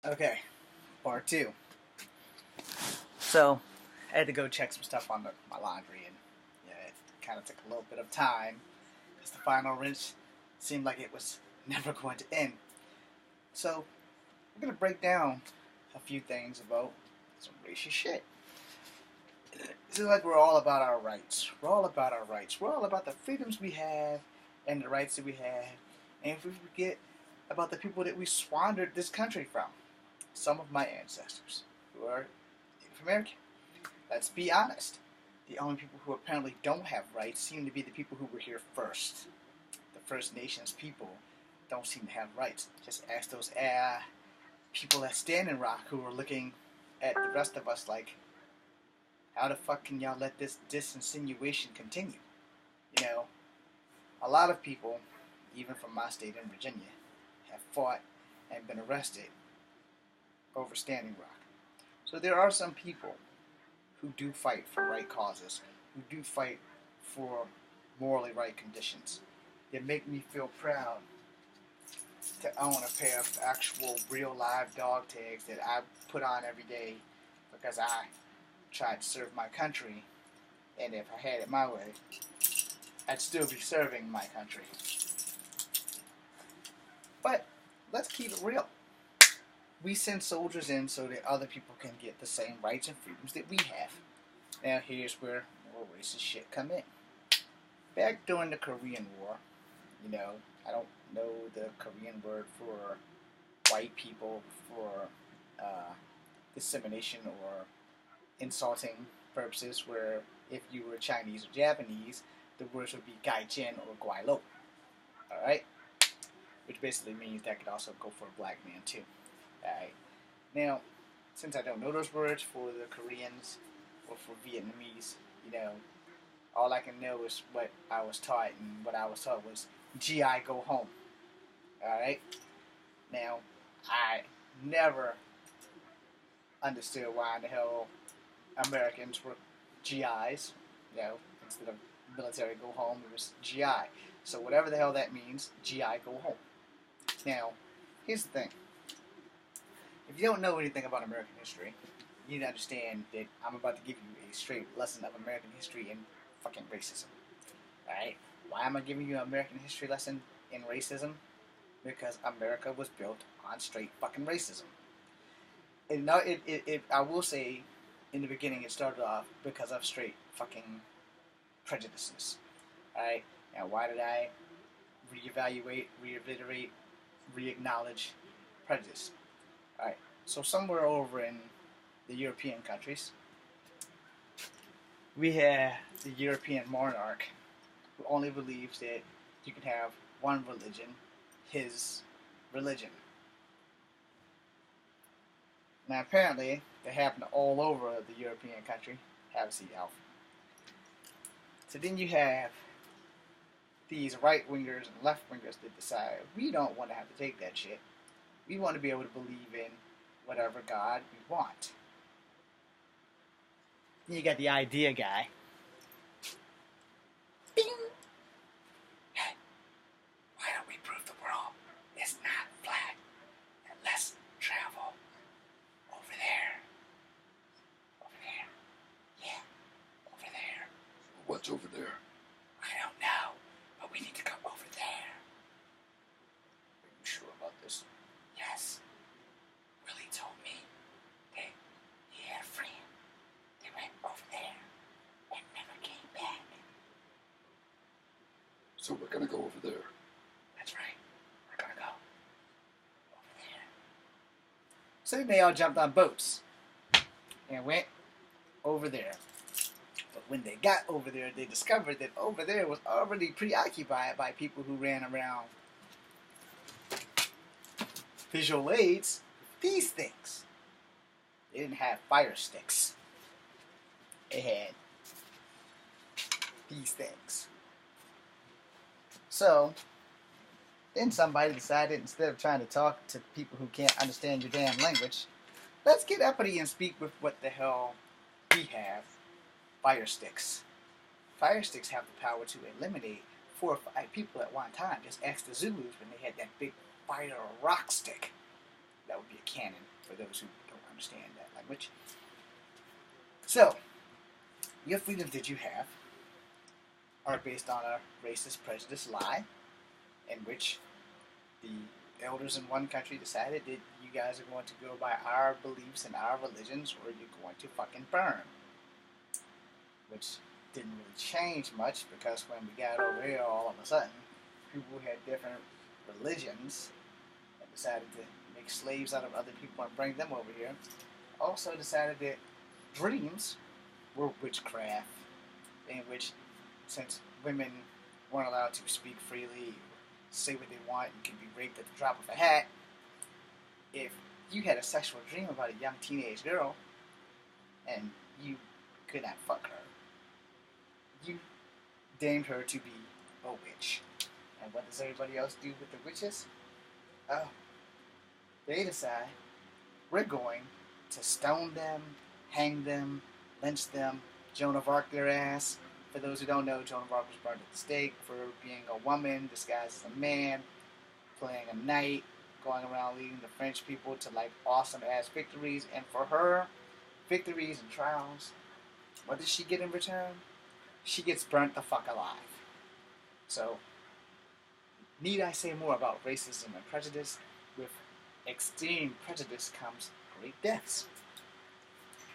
Okay, part two. So, I had to go check some stuff on my laundry, and yeah, it kind of took a little bit of time because the final rinse seemed like it was never going to end. So, we're gonna break down a few things about some racist shit. It seems like we're all about our rights. We're all about our rights. We're all about the freedoms we have and the rights that we have. And if we forget about the people that we squandered this country from, some of my ancestors who are Native American. Let's be honest. The only people who apparently don't have rights seem to be the people who were here first. The First Nations people don't seem to have rights. Just ask those people at Standing Rock who were looking at the rest of us like, how the fuck can y'all let this disinsinuation continue? You know, a lot of people, even from my state in Virginia, have fought and been arrested over Standing Rock. So there are some people who do fight for right causes, who do fight for morally right conditions. They make me feel proud to own a pair of actual real live dog tags that I put on every day because I tried to serve my country, and if I had it my way, I'd still be serving my country. But let's keep it real. We send soldiers in so that other people can get the same rights and freedoms that we have. Now here's where more racist shit come in. Back during the Korean War, I don't know the Korean word for white people for dissemination or insulting purposes, where if you were Chinese or Japanese, the words would be Gaijin or Guailo. Alright? Which basically means that could also go for a black man too. Alright? Now, since I don't know those words for the Koreans or for Vietnamese, all I can know is what I was taught, and what I was taught was GI go home. Alright? Now, I never understood why in the hell Americans were GIs, instead of military go home, it was GI. So whatever the hell that means, GI go home. Now, here's the thing. If you don't know anything about American history, you need to understand that I'm about to give you a straight lesson of American history and fucking racism. Alright? Why am I giving you an American history lesson in racism? Because America was built on straight fucking racism. And now, I will say, in the beginning, it started off because of straight fucking prejudices. Alright? Now, why did I reevaluate, reiterate, re-acknowledge prejudice? Alright, so somewhere over in the European countries, we have the European monarch who only believes that you can have one religion, his religion. Now, apparently, they happen all over the European country. Have a seat, Alf. So then you have these right-wingers and left-wingers that decide, we don't want to have to take that shit. We want to be able to believe in whatever God we want. Then you got the idea guy. Bing! Hey, why don't we prove the world is not flat, and let's travel over there. Over there. Yeah, over there. What's over there? I don't know, but we need to go over there. Are you sure about this? Yes. Willie told me that he had a friend. They went over there and never came back. So we're gonna go over there. That's right. We're gonna go over there. So then they all jumped on boats and went over there. But when they got over there, they discovered that over there was already preoccupied by people who ran around visual aids with these things. They didn't have fire sticks. They had these things. So, then somebody decided, instead of trying to talk to people who can't understand your damn language, let's get uppity and speak with what the hell we have. Fire sticks. Fire sticks have the power to eliminate 4 or 5 people at one time. Just ask the Zulus when they had that big fire rock stick. That would be a cannon. for those who don't understand that language. So, your freedoms that you have are based on a racist prejudice lie in which the elders in one country decided that you guys are going to go by our beliefs and our religions or you're going to fucking burn. Which didn't really change much because when we got over here all of a sudden, people who had different religions and decided to make slaves out of other people and bring them over here also decided that dreams were witchcraft, in which since women weren't allowed to speak freely, say what they want, and could be raped at the drop of a hat, if you had a sexual dream about a young teenage girl and you could not fuck her, you deemed her to be a witch. And what does everybody else do with the witches? Oh, they decide we're going to stone them, hang them, lynch them, Joan of Arc their ass. For those who don't know, Joan of Arc was burned at the stake for being a woman disguised as a man, playing a knight, going around leading the French people to like awesome ass victories. And for her victories and trials, what does she get in return? She gets burnt the fuck alive. So, need I say more about racism and prejudice? With extreme prejudice comes great deaths.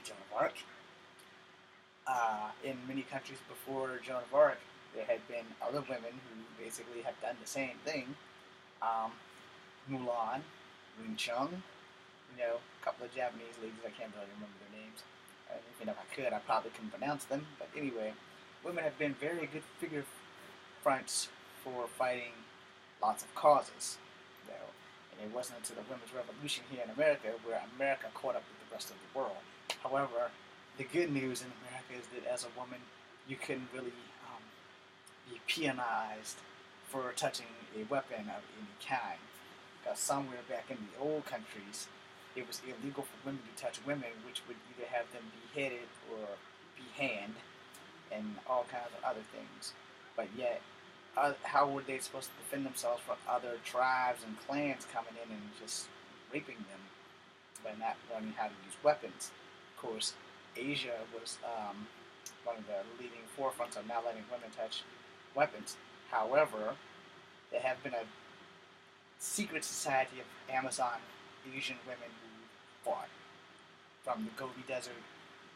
Joan of Arc. In many countries before Joan of Arc, there had been other women who basically have done the same thing. Mulan, Wing Chun, a couple of Japanese ladies, I can't really remember their names. Even if I could, I probably couldn't pronounce them. But anyway, women have been very good figure fronts for fighting lots of causes. And it wasn't until the women's revolution here in America where America caught up with the rest of the world. However, the good news in America is that as a woman, you couldn't really be penalized for touching a weapon of any kind. Because somewhere back in the old countries, it was illegal for women to touch women, which would either have them beheaded or behanged, and all kinds of other things. But yet, how were they supposed to defend themselves from other tribes and clans coming in and just raping them by not learning how to use weapons? Of course, Asia was one of the leading forefronts of not letting women touch weapons. However, there have been a secret society of Amazon Asian women who fought from the Gobi Desert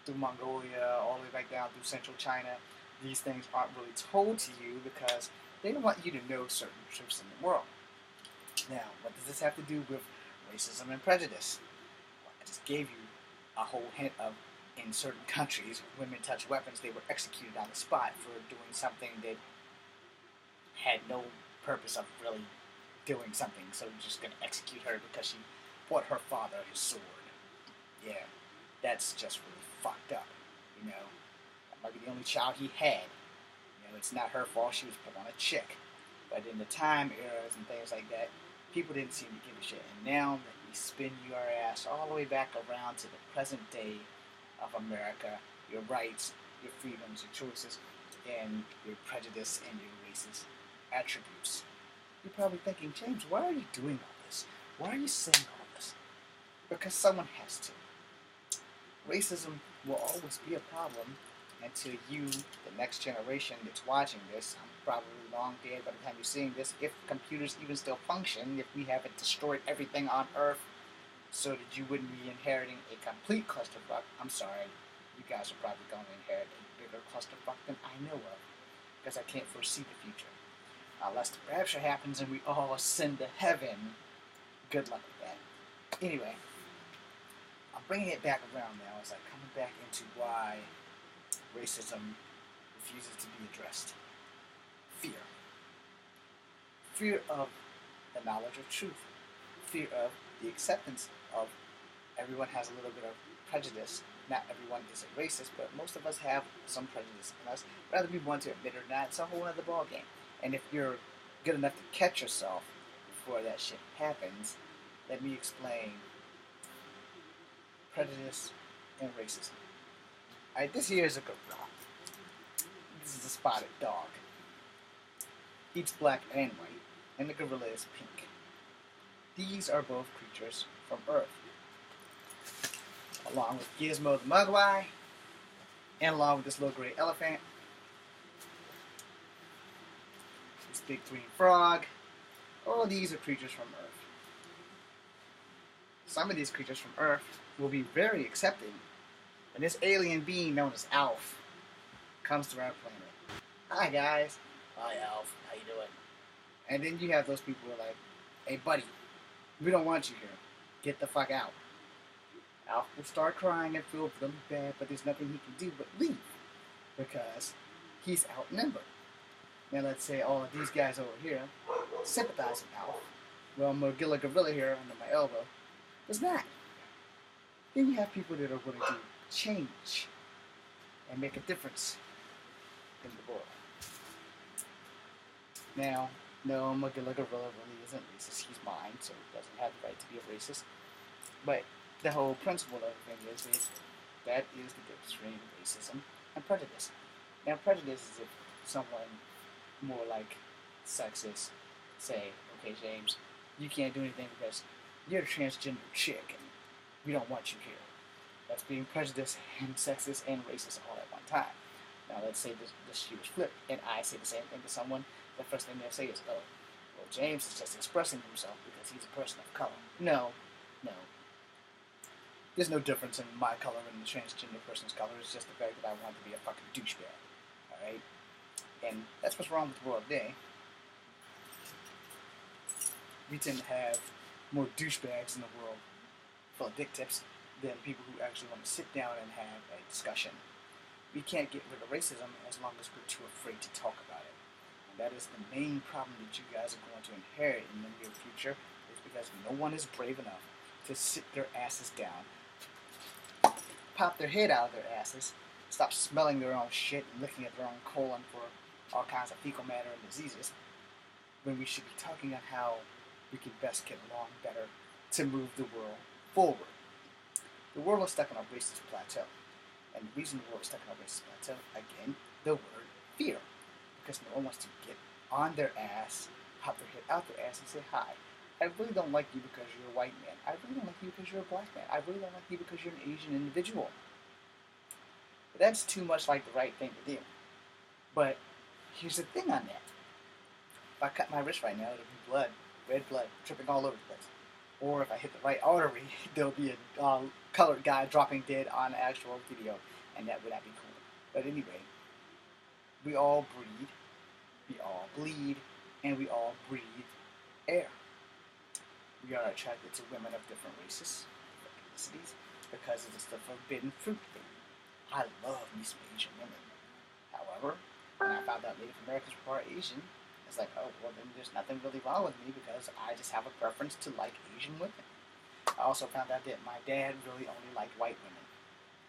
through Mongolia all the way back down through central China. These things aren't really told to you because they don't want you to know certain truths in the world. Now, what does this have to do with racism and prejudice? Well, I just gave you a whole hint of, in certain countries, women touch weapons, they were executed on the spot for doing something that had no purpose of really doing something, so we're just going to execute her because she fought her father his sword. Yeah, that's just really fucked up, That might be the only child he had. It's not her fault, she was put on a chick. But in the time eras and things like that, people didn't seem to give a shit. And now that we spin your ass all the way back around to the present day of America, your rights, your freedoms, your choices, and your prejudice and your racist attributes. You're probably thinking, James, why are you doing all this? Why are you saying all this? Because someone has to. Racism will always be a problem until you, the next generation that's watching this, I'm probably long dead by the time you're seeing this, if computers even still function, if we haven't destroyed everything on Earth so that you wouldn't be inheriting a complete clusterfuck. I'm sorry, you guys are probably going to inherit a bigger clusterfuck than I know of, because I can't foresee the future. Unless the rapture happens and we all ascend to heaven, good luck with that. Anyway, I'm bringing it back around now as I'm coming back into why racism refuses to be addressed. Fear. Fear of the knowledge of truth. Fear of the acceptance of everyone has a little bit of prejudice. Not everyone is a racist, but most of us have some prejudice in us. Whether we want to admit it or not, it's a whole other ballgame. And if you're good enough to catch yourself before that shit happens, let me explain prejudice and racism. Alright, this here is a gorilla. This is a spotted dog. Eats black and white, and the gorilla is pink. These are both creatures from Earth. along with Gizmo the Mogwai, and along with this little gray elephant, this big green frog. All these are creatures from Earth. Some of these creatures from Earth will be very accepting when this alien being known as Alf comes to our planet. Hi guys. Hi Alf. How you doing? And then you have those people who are like, hey buddy, we don't want you here. Get the fuck out. Alf will start crying and feel really bad, but there's nothing he can do but leave because he's outnumbered. Now let's say all of these guys over here sympathize with Alf. Well, Mogilla Gorilla here under my elbow does not. Then you have people that are willing to change and make a difference in the world. Now, no, Mogilla Gorilla really isn't racist. He's mine, so he doesn't have the right to be a racist. But the whole principle of the thing is that is the difference between racism and prejudice. Now, prejudice is if someone more like sexist say, okay, James, you can't do anything because you're a transgender chick and we don't want you here. That's being prejudiced and sexist and racist all at one time. Now, let's say this shoe is flipped and I say the same thing to someone. The first thing they'll say is, oh, well, James is just expressing himself because he's a person of color. No. There's no difference in my color and the transgender person's color. It's just the fact that I want to be a fucking douchebag. Alright? And that's what's wrong with the world today. We tend to have more douchebags in the world full of dick tips than people who actually want to sit down and have a discussion. We can't get rid of racism as long as we're too afraid to talk about it. And that is the main problem that you guys are going to inherit in the near future, is because no one is brave enough to sit their asses down, pop their head out of their asses, stop smelling their own shit and looking at their own colon for all kinds of fecal matter and diseases, when we should be talking on how we can best get along better to move the world forward. The world is stuck on a racist plateau. And the reason the world is stuck on a racist plateau, again, the word fear. Because no one wants to get on their ass, pop their head out their ass and say, hi, I really don't like you because you're a white man. I really don't like you because you're a black man. I really don't like you because you're an Asian individual. But that's too much like the right thing to do. But here's the thing on that. If I cut my wrist right now, there'll be blood, red blood, dripping all over the place. Or if I hit the right artery, there'll be a colored guy dropping dead on actual video, and that would not be cool. But anyway, we all breathe, we all bleed, and we all breathe air. We are attracted to women of different races, ethnicities, because it is the forbidden fruit thing. I love me some Asian women. However, when I found out Native Americans were part Asian, it's like, oh, well, then there's nothing really wrong with me because I just have a preference to like Asian women. I also found out that my dad really only liked white women.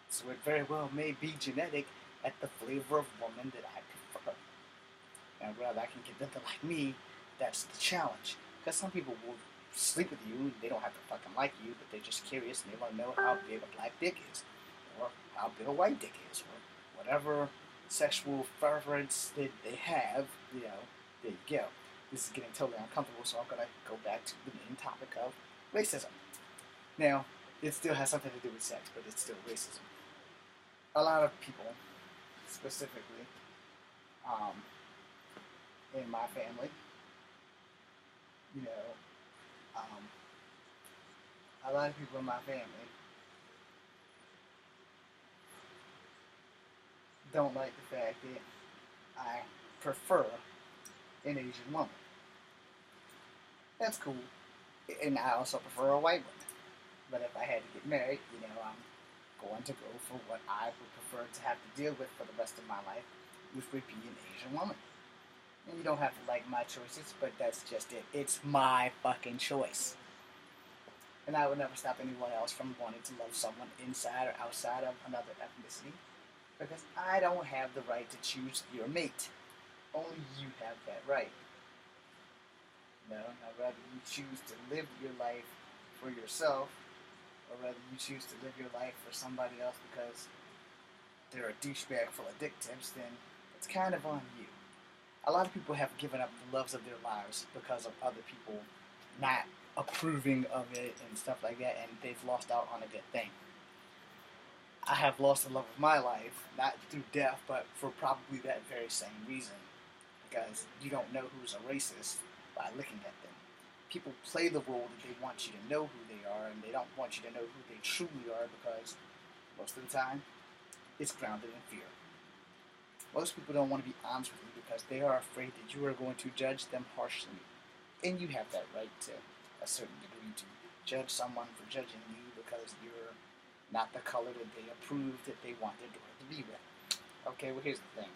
So it very well may be genetic at the flavor of woman that I prefer. And whether I can get them to like me, that's the challenge. Because some people will sleep with you and they don't have to fucking like you, but they're just curious and they want to know how big a black dick is. Or how big a white dick is. Or whatever sexual preference that they have, you know. There you go. This is getting totally uncomfortable, so I'm going to go back to the main topic of racism. Now, it still has something to do with sex, but it's still racism. A lot of people, specifically in my family, you know, a lot of people in my family don't like the fact that I prefer an Asian woman. That's cool. And I also prefer a white woman. But if I had to get married, you know, I'm going to go for what I would prefer to have to deal with for the rest of my life, which would be an Asian woman. And you don't have to like my choices, but that's just it. It's my fucking choice. And I would never stop anyone else from wanting to love someone inside or outside of another ethnicity, because I don't have the right to choose your mate. Only you have that right. No, I'd rather you choose to live your life for yourself, or rather you choose to live your life for somebody else because they're a douchebag full of dick tips, then it's kind of on you. A lot of people have given up the loves of their lives because of other people not approving of it and stuff like that, and they've lost out on a good thing. I have lost the love of my life, not through death, but for probably that very same reason. Because you don't know who's a racist by looking at them. People play the role that they want you to know who they are, and they don't want you to know who they truly are because most of the time, it's grounded in fear. Most people don't want to be honest with you because they are afraid that you are going to judge them harshly. And you have that right to a certain degree to judge someone for judging you because you're not the color that they approve that they want their daughter to be with. Okay, well here's the thing.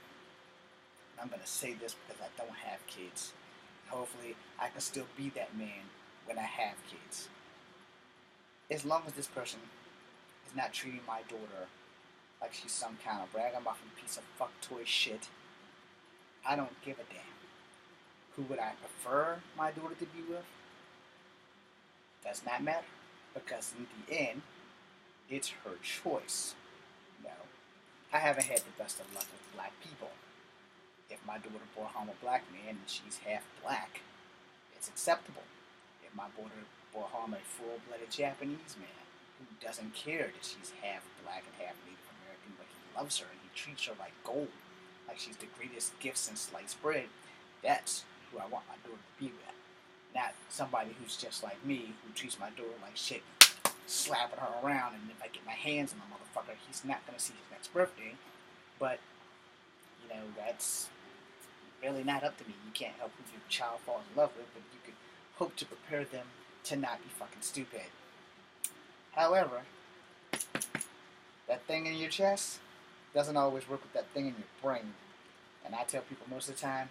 I'm going to say this because I don't have kids. Hopefully I can still be that man when I have kids. As long as this person is not treating my daughter like she's some kind of ragamuffin piece of fuck toy shit, I don't give a damn. Who would I prefer my daughter to be with? Does not matter. Because in the end, it's her choice. No. I haven't had the best of luck with black people. If my daughter bore home a black man and she's half black, it's acceptable. If my daughter bore home a full-blooded Japanese man who doesn't care that she's half black and half Native American, but he loves her and he treats her like gold, like she's the greatest gift since sliced bread, that's who I want my daughter to be with. Not somebody who's just like me, who treats my daughter like shit, slapping her around, and if I get my hands on the motherfucker, he's not going to see his next birthday. But, you know, that's really not up to me. You can't help who your child falls in love with, but you can hope to prepare them to not be fucking stupid. However, that thing in your chest doesn't always work with that thing in your brain. And I tell people most of the time,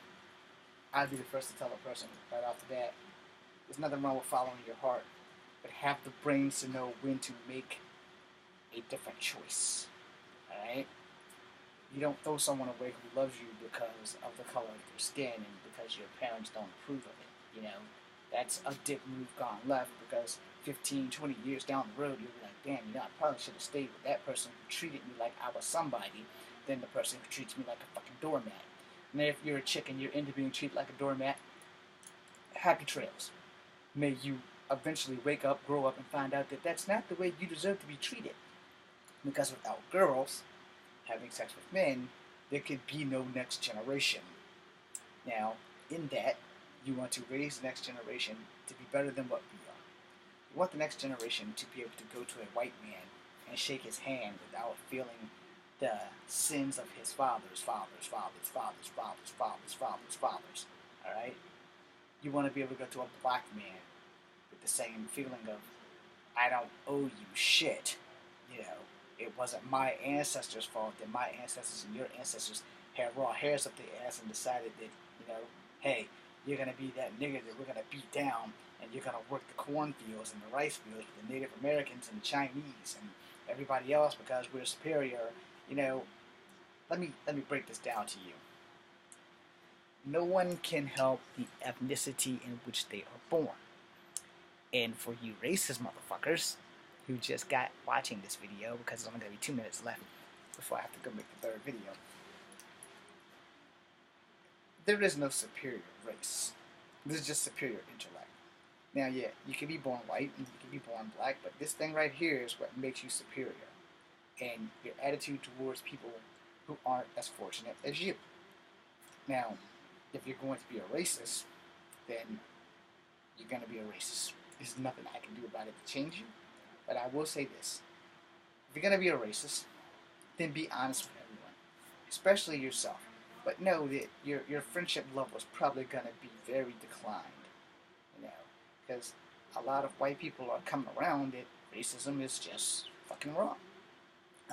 I'd be the first to tell a person right off the bat, there's nothing wrong with following your heart, but have the brains to know when to make a different choice. Alright? You don't throw someone away who loves you because of the color of their skin and because your parents don't approve of it. You know, that's a dick move gone left because 15, 20 years down the road, you'll be like, damn, you know, I probably should have stayed with that person who treated me like I was somebody than the person who treats me like a fucking doormat. And if you're a chick and you're into being treated like a doormat, happy trails. May you eventually wake up, grow up, and find out that that's not the way you deserve to be treated. Because without girls having sex with men, there could be no next generation. Now, in that, you want to raise the next generation to be better than what we are. You want the next generation to be able to go to a white man and shake his hand without feeling the sins of his fathers. Alright? You want to be able to go to a black man with the same feeling of, I don't owe you shit. You know, it wasn't my ancestors' fault that my ancestors and your ancestors had raw hairs up their ass and decided that, you know, hey, you're going to be that nigga that we're going to beat down and you're going to work the cornfields and the rice fields with the Native Americans and the Chinese and everybody else because we're superior. You know, let me break this down to you. No one can help the ethnicity in which they are born. And for you racist motherfuckers who just got watching this video, because there's only going to be 2 minutes left before I have to go make the third video, there is no superior race. There's just superior intellect. Now, yeah, you can be born white and you can be born black, but this thing right here is what makes you superior. And your attitude towards people who aren't as fortunate as you. Now, if you're going to be a racist, then you're going to be a racist. There's nothing I can do about it to change you. But I will say this. If you're going to be a racist, then be honest with everyone. Especially yourself. But know that your friendship level is probably going to be very declined. You know, because a lot of white people are coming around that racism is just fucking wrong.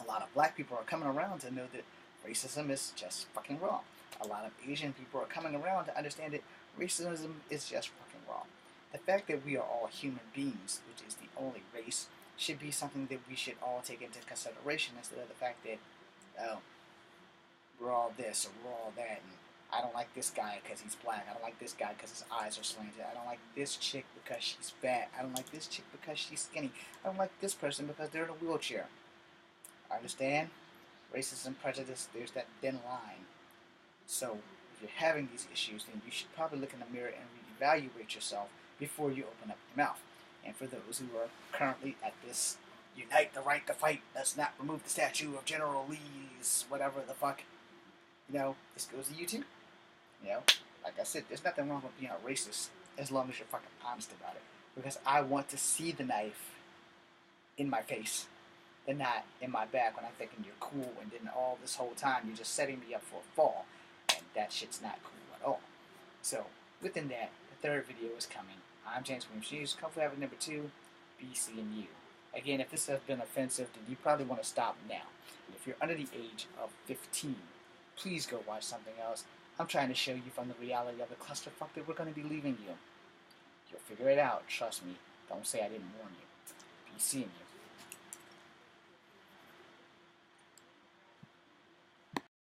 A lot of black people are coming around to know that racism is just fucking wrong. A lot of Asian people are coming around to understand that racism is just fucking wrong. The fact that we are all human beings, which is the only race, should be something that we should all take into consideration instead of the fact that, oh, we're all this or we're all that, and I don't like this guy because he's black, I don't like this guy because his eyes are slanted, I don't like this chick because she's fat, I don't like this chick because she's skinny, I don't like this person because they're in a wheelchair. Understand? Racism, prejudice, there's that thin line. So, if you're having these issues, then you should probably look in the mirror and reevaluate yourself before you open up your mouth. And for those who are currently at this unite the right to fight. Let's not remove the statue of General Lee's whatever the fuck. You know, this goes to you too. You know, like I said, there's nothing wrong with being a racist as long as you're fucking honest about it. Because I want to see the knife in my face and not in my back when I'm thinking you're cool, and then all this whole time you're just setting me up for a fall, and that shit's not cool at all. So, within that, the third video is coming. I'm James Williams Hughes, Kung Fu Habit number 2, BCNU. Again, if this has been offensive, then you probably want to stop now. And if you're under the age of 15, please go watch something else. I'm trying to show you from the reality of the clusterfuck that we're going to be leaving you. You'll figure it out, trust me. Don't say I didn't warn you. BCNU.